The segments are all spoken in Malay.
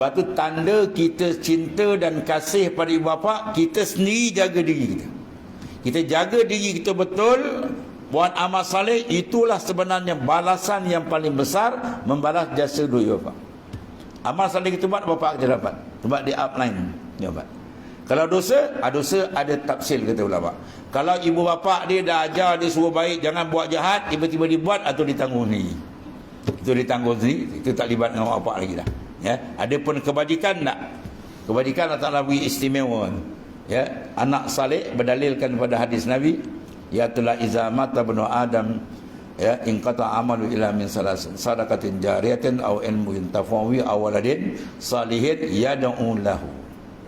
Sebab tu tanda kita cinta dan kasih pada ibu bapa, kita sendiri jaga diri kita. Kita jaga diri kita betul, buat amal saleh, itulah sebenarnya balasan yang paling besar membalas jasa dua ibu bapa. Amal saleh kita buat, bapa kita dapat. Sebab dia upline dia dapat. Kalau dosa ada tafsir kata ulama. Kalau ibu bapa dia dah ajar dia suruh baik, jangan buat jahat, tiba-tiba dibuat atau ditanggung sendiri. Itu ditanggung sendiri, itu tak libat dengan bapa lagi dah. Ya, ada pun kebajikan tak? Kebajikan Allah Taala beri istimewa. Ya, anak saleh berdalilkan pada hadis Nabi, ya tula iza mata ibnu Adam, ya in qata amalu ila min salasin sadaqatin jariyatin aw ilmin tafawi aw waladin salihin yad'u lahu.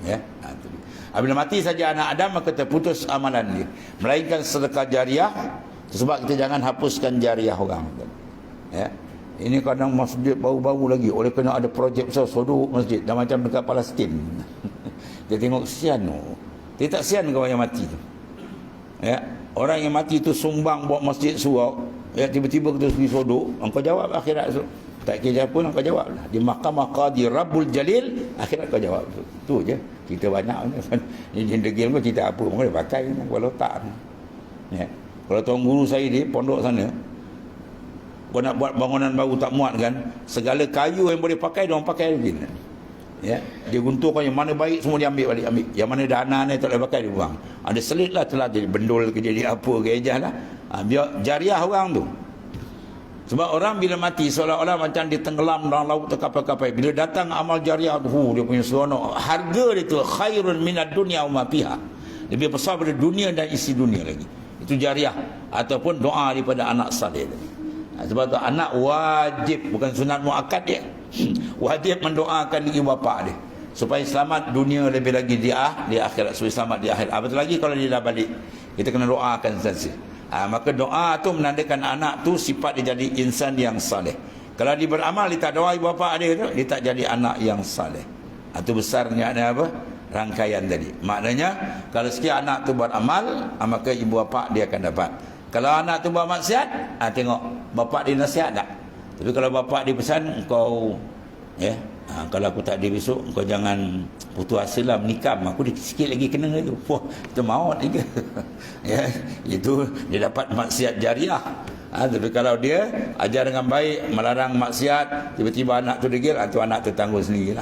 Ya, itu. Apabila mati saja anak Adam, maka terputus amalan dia, melainkan sedekah jariah. Sebab kita jangan hapuskan jariah orang. Ya. Ini kadang masjid baru-baru lagi, oleh kerana ada projek besar sodok masjid, dah macam dekat Palestin. Dia tengok kesian. Dia tak kesian kawan yang mati tu. Ya, orang yang mati tu sumbang buat masjid surau, ya, tiba-tiba kita pergi sodok, engkau jawab akhirat tu. Tak kira pun engkau jawab lah. Di mahkamah qadi Rabbul Jalil, akhirat kau jawab tu. Tu je. Kita banyak ni degil pun kita apa pun boleh pakai kalau tak. Ya. Kalau tuan guru saya di pondok sana, kau nak buat bangunan baru tak muat kan, segala kayu yang boleh pakai dia orang pakai lagi. Ya, dia gunturkan yang mana baik semua dia ambil balik, ambil. Yang mana dana ni tak boleh pakai dia buang. Ada selit lah, telah jadi bendul ke, jadi apa ke ejah lah. Biar jariah orang tu. Sebab orang bila mati seolah-olah macam dia tenggelam dalam laut terkapai-kapai. Bila datang amal jariah tu, dia punya seronok. Harga dia tu khairun minad dunya wa ma fiha. Lebih besar daripada dunia dan isi dunia lagi. Itu jariah ataupun doa daripada anak saleh tadi. Sebab tu anak wajib, bukan sunat muakkad dia, wajib mendoakan ibu bapa dia supaya selamat dunia, lebih lagi di akhirat, supaya selamat di akhirat. Betul lagi kalau dia dah balik, kita kena doakan saja. Maka doa tu menandakan anak tu sifat dia jadi insan yang saleh. Kalau dia beramal, dia tak doa ibu bapa dia tu, dia tak jadi anak yang saleh. Itu besarnya ada apa? Rangkaian tadi. Maknanya kalau sekiranya anak tu buat amal, maka ibu bapa dia akan dapat. Kalau anak tu buat maksiat, tengok bapak dia nasihat tak. Tapi kalau bapak dia pesan, kau ya, kalau aku tak ada besok, kau jangan putus asa lah menikam, aku sikit lagi kena itu. Wah, itu maut juga. Ya, itu dia dapat maksiat jariah. Tapi kalau dia ajar dengan baik, melarang maksiat, tiba-tiba anak tu degil, tu anak tu tanggung sendiri lah.